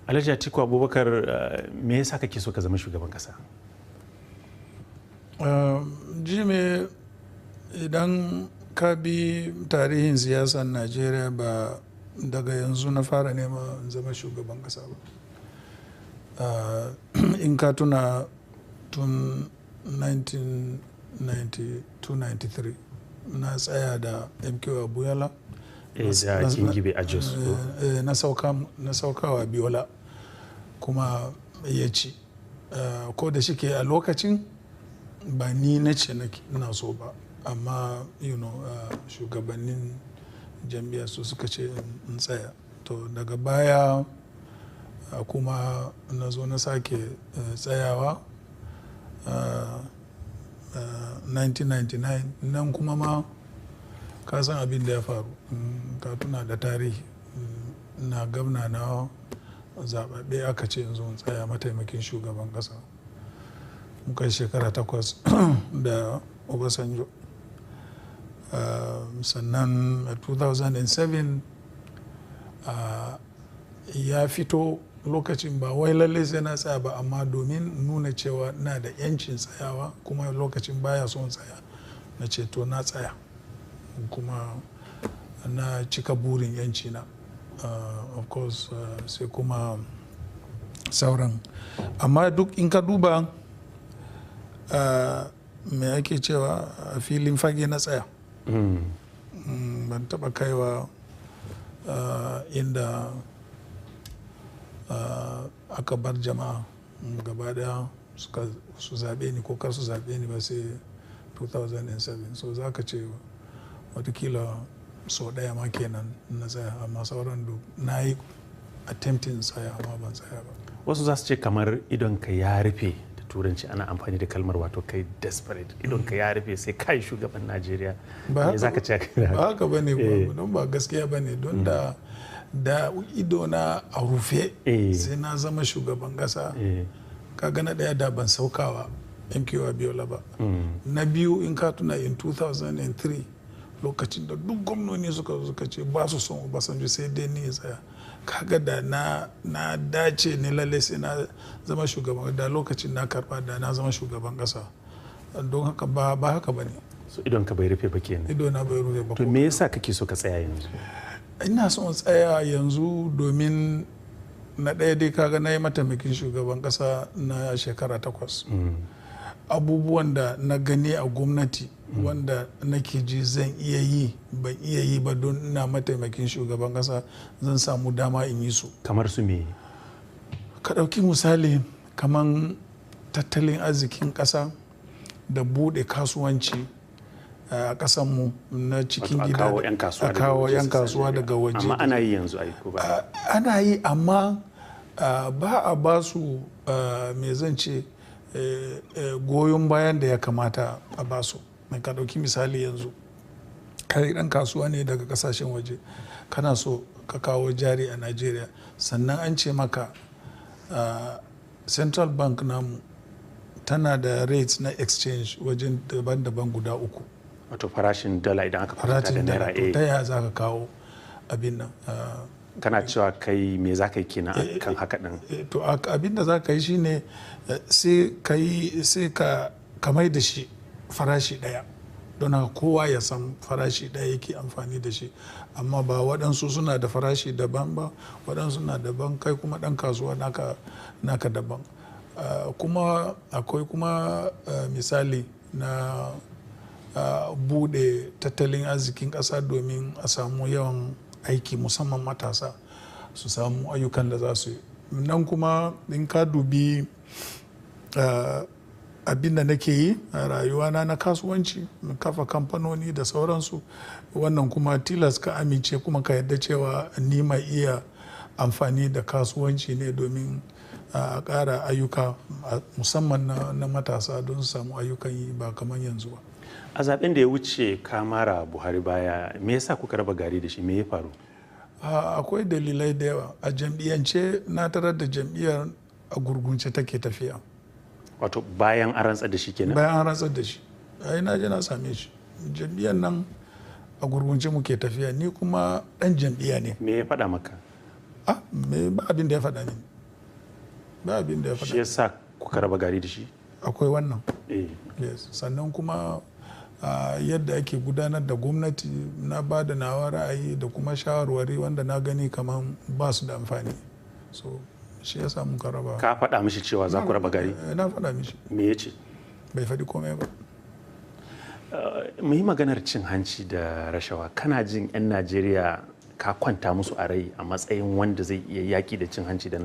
Alhaji Atiku Abubakar, me yasa kake so ka zama shugaban kasa? Jime, idan ka bi tarihin siyasar Najeriya ba daga yanzu na fara neman zama shugaban kasa ba. In ka tuna tun 1992-93 na tsaya da MK Abuyala. Da Kingibe a Jos. Na saukawa Biola kuma ya ci. Ko da shike a lokacin ba ni na ce na so ba, amma shugabannin jam'iyyar su suka ce in tsaya. To daga baya kuma na zo na sake tsayawa 1999 nan kuma ma ka san abin da ya faru, ka tuna da tarihi na gwamna na zaɓaɓɓe aka ce yanzu in tsaya mataimakin shugaban ƙasa. Muka yi shekara 8 da Obasanjo. Sannan 2007 ya fito lokacin ba wai lalle sai na tsaya ba, amma domin nuna cewa na da 'yancin tsayawa kuma lokacin baya son tsaya na ce to na tsaya kuma na cika burin 'yanci na. Of course sai kuma sauran, amma duk in ka duba me ake cewa a filin fage na tsaya. Ban taba kaiwa inda aka bar jama'a gaba daya su zaɓe ni ko kar su zaɓe ni ba sai 2007. So za ka ce watakila sau ɗaya ma kenan na tsaya, amma sauran duk na yi attempting tsaya amma ban tsaya ba. Wasu za su ce kamar idonka ya rufe, da turanci ana amfani da kalmar wato kai desperate, idonka ya rufe sai kai shugaban Najeriya. Me za ka ce? Ba haka ba ne, don ba gaskiya ba ne, don da idona a rufe sai na zama shugaban kasa. Kaga na ɗaya da ban saukawa MK Abiola ba. Na biyu in ka tuna in 2003 lokacin da duk gwamnoni suka ce ba su son Obasanjo sai dai ni ya tsaya. Kaga da na dace ne lalle sai na zama shugaban, da lokacin na karba da na zama shugaban kasa. Don haka ba haka ba ne. So idonka bai rufe ba kenan? Idona bai rufe ba. To me yasa kake so ka tsaya yanzu? Ina son tsaya yanzu domin na ɗaya dai kaga na yi mataimakin shugaban kasa na shekara 8. Abubuwan da na gani a gwamnati wanda nake ji zan iya yi ban iya yi ba, don ina mataimakin shugaban kasa zan samu dama in yi su. Kamar su me? Ka ɗauki misali kamar tattalin arzikin ƙasa da buɗe kasuwanci a ƙasanmu na cikin gida, a kawo 'yan kasuwa daga waje. Amma ana yi yanzu ko ba? Ana yi, amma ba a ba su me zan ce goyon bayan da ya kamata a ba su. Mai ka ɗauki misali yanzu kai ɗan kasuwa ne daga ƙasashen waje, kana so ka kawo jari a Najeriya, sannan an ce maka Central Bank namu tana da rates na exchange wajen daban-daban guda 3. Wato farashin dala idan aka fara da naira. Ta yaya za ka kawo abin nan? Kana cewa kai me za ka yi kenan kan haka din? To abin da za ka yi shine sai ka mai da shi farashi ɗaya, don haka kowa ya san farashi ɗaya yake amfani da shi. Amma ba waɗansu suna da farashi daban ba, waɗansu na daban, kai kuma ɗan kasuwa naka daban. Kuma akwai kuma misali na bude tattalin arzikin ƙasa domin a samu yawan aiki, musamman matasa su samu ayyukan da za su yi. Nan kuma in ka dubi abin da nake yi a rayuwana na kasuwanci, kafa kamfanoni da sauransu, wannan kuma tilas ka amince kuma ka yarda cewa ni mai iya amfani da kasuwanci ne domin a ƙara ayyuka musamman na matasa don su samu ayyukan yi ba kamar yanzu ba. A zaben da ya wuce ka mara Buhari baya, me yasa kuka raba gari da shi, me ya faru? Akwai dalilai da yawa. A jam'iyyance na tarar da jam'iyyar a gurgunce take tafiya. Wato bayan an rantsar da shi kenan? Bayan an rantsar da shi. Ai na je na same shi. Jam'iyyar nan a gurgunce muke tafiya, ni kuma ɗan jam'iyya ne. Me ya faɗa maka? Me ba abin da ya faɗa ni. ba abin da ya shi faɗa. yasa kuka raba gari da shi? Akwai wannan. Eh. Yes. Sannan kuma yadda ake gudanar da gwamnati na ba da nawa ra'ayi da kuma shawarwari wanda na gani kamar ba su da amfani, so shi ya samu ka raba. Ka faɗa mishi cewa za ku raba gari? Na faɗa mishi. Me ya ce? Bai faɗi komai ba. Mu yi maganar cin hanci da rashawa. Kana jin 'yan Najeriya ka kwanta musu a rai a matsayin wanda zai iya yaki da cin hanci da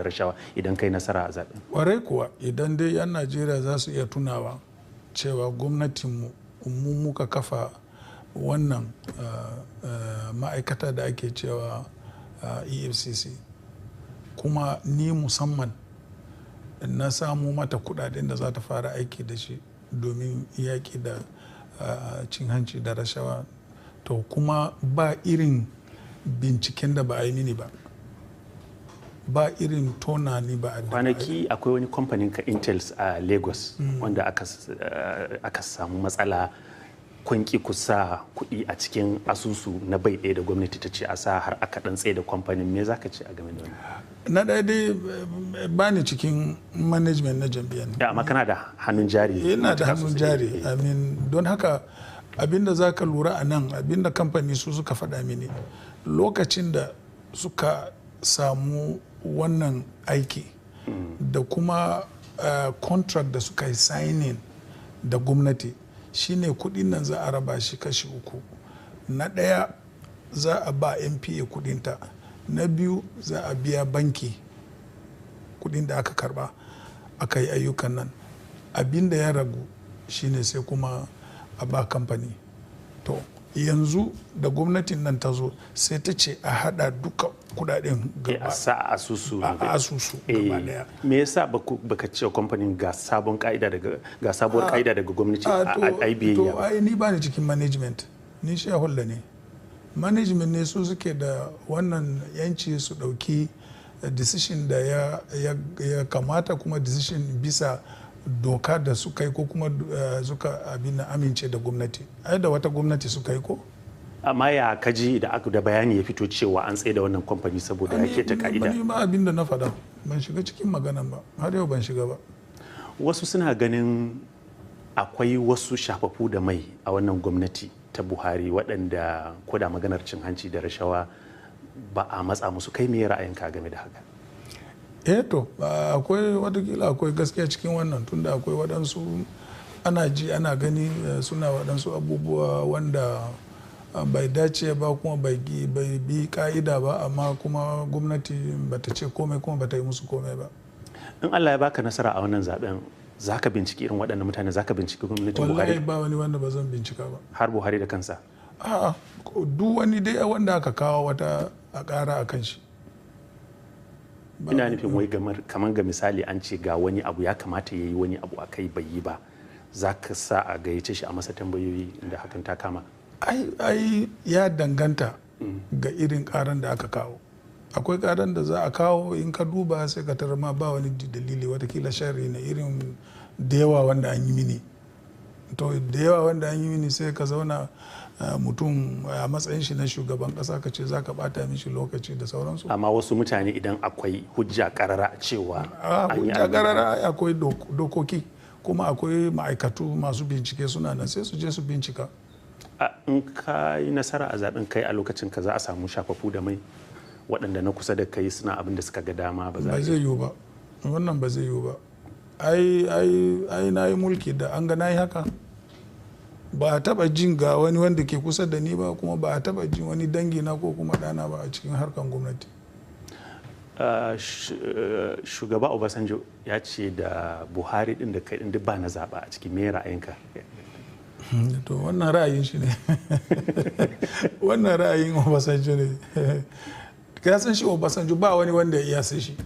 rashawa idan kai nasara a zaɓen? Ƙwarai kuwa, idan dai 'yan Najeriya za su iya tunawa cewa gwamnatinmu mu muka kafa wannan ma'aikata da ake cewa EFCC, kuma ni musamman na samu mata kudaden da za ta fara aiki da shi domin yaƙi da cin hanci da rashawa, to kuma ba irin binciken da ba a yi mini ba irin tona ni ba. Kwanaki akwai wani kamfanin ka Intels a Lagos wanda aka samu matsala, kun ki ku sa kuɗi a cikin asusu na bai ɗaya da gwamnati ta ce a sa, har aka ɗan tsaye da kamfanin. Me za ka ce a game da wannan? Na ɗaya dai ba ni cikin management na jam'iyyar. Ya, amma kana da hannun jari? Ina da hannun jari. Don haka abinda za ka lura a nan, abinda kamfani su suka faɗa mini lokacin da suka samu wannan aiki da kuma contract da suka yi signing da gwamnati, shine kudin nan za a raba shi kashi uku. Na ɗaya za a ba NPA kudinta, na biyu za a biya banki kudin da aka karba aka yi ayyukan nan, abinda ya ragu shine sai kuma a ba kamfani. To yanzu da gwamnatin nan ta zo sai ta ce a hada duka kudaden gaba a sa asusu gaba daya. Me yasa baka ce kamfanin ga sabuwar ka'ida daga gwamnati a biyayya ba? To ni ba ni cikin management, ni shareholder ne. Management ne su suke da wannan yanci su dauki decision da ya kamata, kuma decision bisa doka da suka yi ko kuma suka abin amince da gwamnati. Ai da wata gwamnati suka yi ko? Amma ya kaji da bayani ya fito cewa an tsaye da wannan kamfani saboda ya ta ka'ida? Ni ma abin da na faɗa ban shiga cikin maganan ba, har yau ban shiga ba. Wasu suna ganin akwai wasu shafafu da mai a wannan gwamnati ta Buhari waɗanda ko da maganar cin hanci da rashawa ba a matsa musu. Kai me ra'ayinka game da haka? To akwai watakila akwai gaskiya cikin wannan, tunda akwai waɗansu ana ji ana gani suna waɗansu abubuwa wanda bai dace ba kuma bai bi ka'ida ba, amma kuma gwamnati bata ce komai kuma bata yi musu komai ba. In Allah ya baka nasara a wannan zaben, za ka binciki irin waɗannan mutane, za ka binciki gwamnatin Buhari? Wallahi ba wani wanda ba zan bincika ba. Har Buhari da kansa? A'a, duk wani dai wanda aka kawo wata a ƙara a kan shi. Ina nufin wai kamar ga misali an ce ga wani abu ya kamata ya yi wani abu a kai bai yi ba, za ka sa a gayyace shi a masa tambayoyi inda hakan ta kama? Ai ya danganta ga irin karan da aka kawo. Akwai karan da za a kawo in ka duba sai ka tarar ma ba wani dalili, watakila shari na irin da yawa wanda an yi mini. To da yawa wanda an yi mini sai ka zauna mutum a matsayin shi na shugaban kasa ka ce za ka bata mishi lokaci da sauransu. Amma wasu mutane idan akwai hujja karara cewa hujja karara akwai dokoki, kuma akwai ma'aikatu masu bincike suna nan, sai su je su bincika. In ka yi nasara a zaben kai a lokacin ka za a samu shafafu da mai waɗanda na kusa da kai suna abin da suka ga dama ba zai yiwu ba. Wannan ba zai yiwu ba. ai na yi mulki da an ga na yi haka. Ba a taba jin ga wani wanda ke kusa da ni ba, kuma ba a taba jin wani dangi na ko kuma ɗana ba a cikin harkar gwamnati. Shugaba Obasanjo ya ce da Buhari din da kai din duk ba na zaɓa a cikin, me ra'ayinka? To wannan ra'ayin shi ne. Wannan ra'ayin Obasanjo ne. Ka san shi Obasanjo ba wani wanda ya iya sai shi.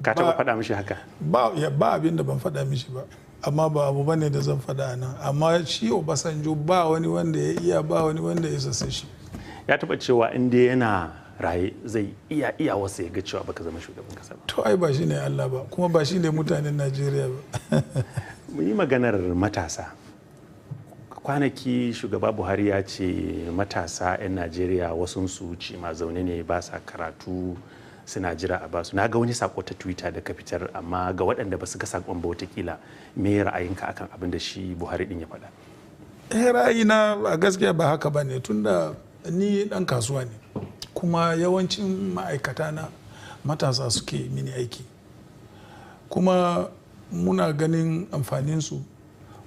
Ka taɓa faɗa mishi haka? Ba abin da ban faɗa mishi ba, amma ba abu bane da zan faɗa nan. Amma shi Obasanjo ba wani wanda ya iya, ba wani wanda ya sai shi. Ya taɓa cewa in dai yana raye zai iya wasu ya ga cewa baka zama shugaban kasa ba. To ai ba shi ne Allah ba, kuma ba shi ne mutanen Najeriya ba. Mu yi maganar matasa. Kwanaki shugaba Buhari ya ce matasa 'yan Najeriya wasunsu ci ma zaune ne, ba sa karatu, suna jira a basu. Na ga wani sako ta Twitter da ka fitar, amma ga waɗanda ba su ga sakon ba watakila me ra'ayinka akan abin da shi Buhari din ya faɗa? Ra'ayina a gaskiya ba haka ba ne, tunda ni ɗan kasuwa ne kuma yawancin ma'aikata na matasa suke mini aiki, kuma muna ganin amfaninsu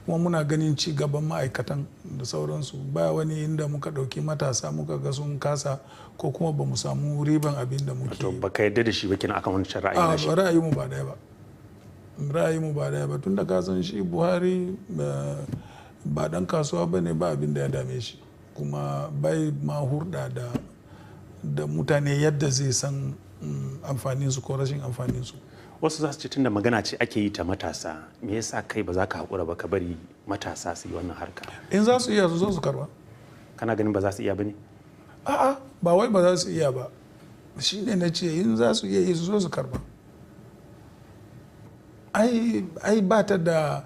kuma muna ganin ci gaban ma'aikatan da sauransu. Ba wani inda muka ɗauki matasa muka ga sun kasa ko kuma ba mu samu riban abin da muke. To baka yarda da shi ba kina akan wancan ra'ayi na shi? Ra'ayinmu ba daya ba, ra'ayinmu ba daya ba, tunda ka san shi Buhari ba dan kasuwa ba ne, ba abin da ya dame shi, kuma bai ma hurɗa da mutane yadda zai san amfaninsu ko rashin amfaninsu. Wasu za su ce tunda magana ce ake yi ta matasa, me yasa kai ba za ka haƙura ba ka bari matasa su yi wannan harka? In za su iya su zo su karba. Kana ganin ba za su iya ba ne? A'a, ba wai ba za su iya ba, shi ne na ce in za su iya yi su zo su karba. Ai ba ta da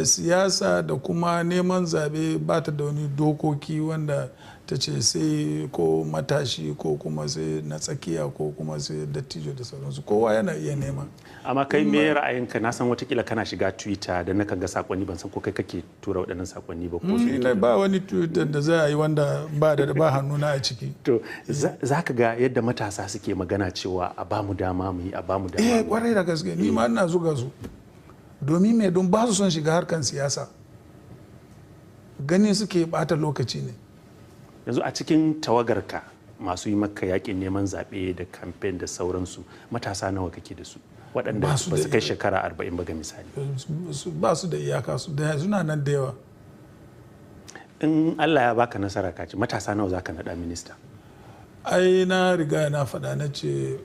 siyasa da kuma neman zabe, ba ta da wani dokoki wanda ta ce sai ko matashi ko kuma sai na tsakiya ko kuma sai dattijo da sauransu. Kowa yana iya nema. Amma kai me ra'ayinka? Na san watakila kana shiga Twitter da naka ga sakonni, ban san ko kai kake tura waɗannan sakonni ba ko su. Ba wani Twitter da za a yi wanda ba hannuna a ciki. To za ka ga yadda matasa suke magana cewa a ba mu dama mu yi, a ba mu dama. Kwarai da gaske, ni ma ina zuga su. Domin me? Don ba su son shiga harkan siyasa, gani suke bata lokaci ne. Yanzu a cikin tawagarka masu yi maka yakin neman zaɓe da kamfen da sauransu, matasa nawa kake da su waɗanda ba su kai shekara 40 ba ga misali? Ba su da iyaka, suna nan da yawa. In Allah ya baka nasara kaci, matasa nawa za ka naɗa minista? Ai na riga na faɗa, na ce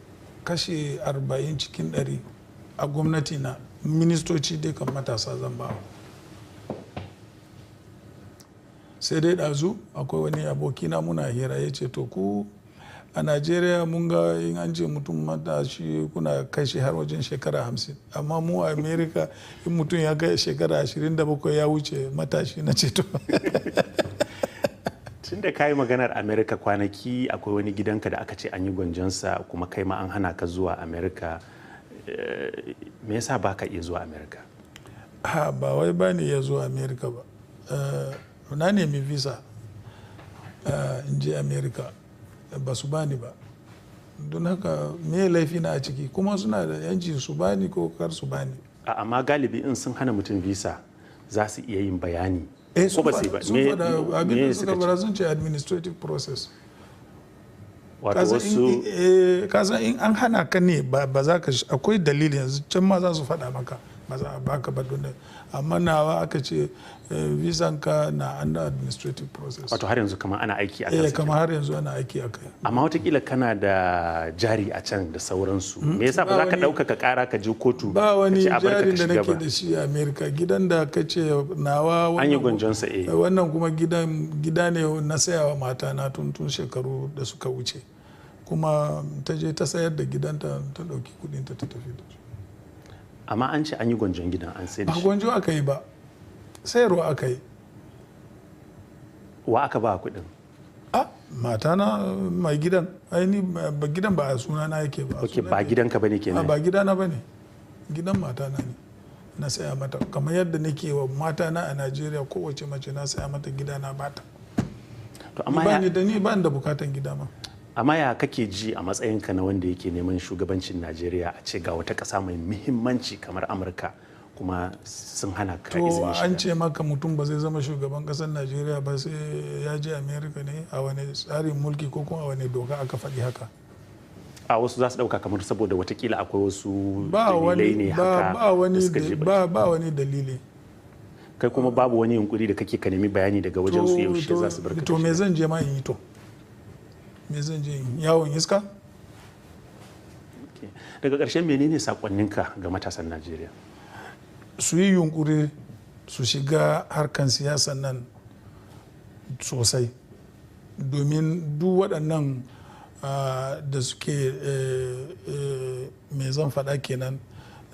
kashi 40 cikin 100 a gwamnati na ministoci dai kan matasa zan ba. Sai dai ɗazu akwai wani abokina muna hira, ya ce to ku a Najeriya mun ga in an ce mutum matashi kuna kai shi har wajen shekara 50, amma mu a Amerika in mutum ya kai shekara 27 ya wuce matashi. Na ce to tun da ka yi maganar Amerika, kwanaki akwai wani gidanka da aka ce an yi gwanjonsa kuma kai ma an hana ka zuwa Amerika. Me yasa ba ka iya zuwa Amerika? Ba wai ba ni iya zuwa Amerika ba. Na nemi visa in je Amerika, ba su bani ba. Don haka me laifi na a ciki? Kuma suna da yanci su bani ko kar su bani. Amma galibi in sun hana mutum visa za su iya yin bayani. Ko ba su ba? Abin da suka bara sun ce administrative process. Kasan in an hana ka ne ba za ka, akwai dalili, yanzu can ma za su faɗa maka ba za a baka ba, don amma nawa aka ce visan ka na under administrative process. Wato har yanzu kamar ana aiki a kai? Kamar har yanzu ana aiki a kai. Amma watakila kana da jari a can da sauransu, me yasa ba za ka ɗaukaka ƙara ka je kotu? Ba wani jarin da nake da shi a Amerika. Gidan da ka ce nawa an yi gwanjonsa, wannan kuma gida ne na sayawa mata na tun shekaru da suka wuce, kuma ta je ta sayar da gidanta, ta ɗauki kudinta ta tafi da su. Amma an ce an yi gwanjon gidan, an sai da shi. Ba gwanjo aka yi ba, sayarwa aka yi. Wa aka ba kuɗin? Mata na mai gidan. Aini ba gidan ba a suna na yake ba. Ok, ba gidanka bane kenan? Ba gidana bane, gidan mata na ne na saya mata, kamar yadda nake wa mata na a Najeriya, kowace mace na saya mata gida na bata. To amma ba ni da bukatan gida ma. Amma ya kake ji a matsayinka na wanda yake neman shugabancin Najeriya, a ce ga wata ƙasa mai muhimmanci kamar Amurka kuma sun hana ka izinin shiga? To an ce maka mutum ba zai zama shugaban ƙasar Najeriya ba sai ya je Amerika ne? A wani tsarin mulki ko kuma a wani doka aka faɗi haka? A wasu za su ɗauka kamar saboda watakila akwai wasu dalilai ne haka. Ba wani dalili. Kai kuma babu wani yunkuri da kake ka nemi bayani daga wajen su yaushe za su barka? To me zan je ma in yi to? Me zan je yawon iska? Daga ƙarshen menene sakonninka ga matasan Najeriya? Su yi yunkuri su shiga harkan siyasan nan sosai, domin duk waɗannan da suke me zan faɗa kenan,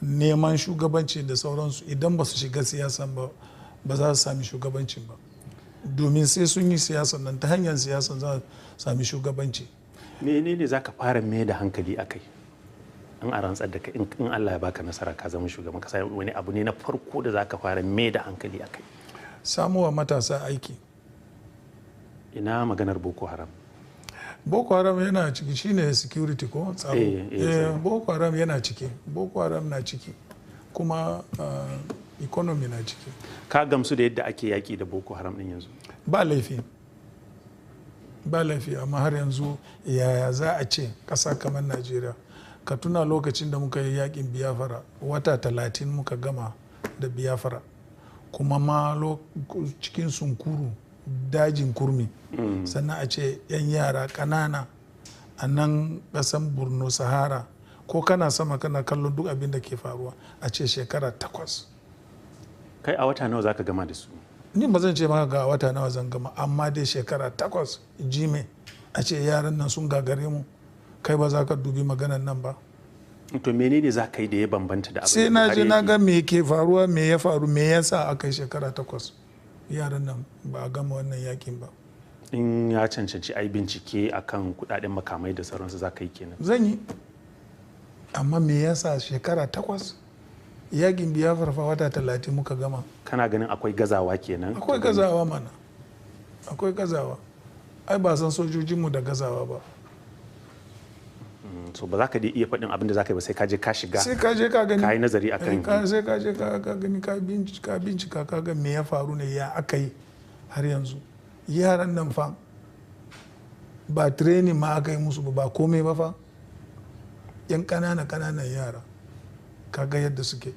neman shugabanci da sauransu, idan ba su shiga siyasan ba za su sami shugabancin ba. Domin sai sun yi siyasan nan, ta hanyar siyasan za su sami shugabanci. menene za ka fara mai da hankali a kai in a rantsar da kai in Allah ya baka nasara ka zama shugaban kasa, wani abu ne na farko da za ka fara mai da hankali a kai? Samuwa matasa aiki. Ina maganar Boko Haram? Boko Haram yana ciki, shine security ko tsaro. Boko Haram yana ciki, Boko Haram na ciki, kuma economy na ciki. Ka gamsu da yadda ake yaki da Boko Haram din yanzu? Ba laifi, ba laifi, amma har yanzu yaya za a ce ƙasa kamar Najeriya? Ka tuna lokacin da muka yi yakin Biafra, wata 30 muka gama da Biafra, kuma ma cikin sunkuru, dajin kurmi, sannan a ce 'yan yara ƙanana a nan ƙasan Borno Sahara, ko kana sama kana kallon duk abin da ke faruwa, a ce shekara 8. Kai a wata nawa za ka gama da su? Ni ba zan ce maka ga wata nawa zan gama, amma dai shekara 8 jime a ce yaran nan sun gagare mu, kai ba za ka dubi maganan nan ba. To menene za ka yi da ya bambanta da abin sai na je na ga me ke faruwa, me ya faru, me yasa aka yi shekara 8 yaran nan ba a gama wannan yakin ba. In ya cancanci ai bincike akan kudaden makamai da sauransu za ka yi kenan? Zan yi, amma me yasa shekara 8? Yakin Biafra fa wata 30 muka gama. Kana ganin akwai gazawa kenan? Akwai gazawa mana, akwai gazawa. Ai ba san sojojinmu da gazawa ba. So ba za ka iya faɗin abin da za ka yi ba, sai ka je ka shiga, sai ka je ka gani, ka yi nazari akan, sai ka je ka gani, ka bincika ka ga me ya faru ne, ya aka yi har yanzu. Yaran nan fa ba training ma aka yi musu ba komai ba fa, yan ƙananan yara ka ga yadda suke.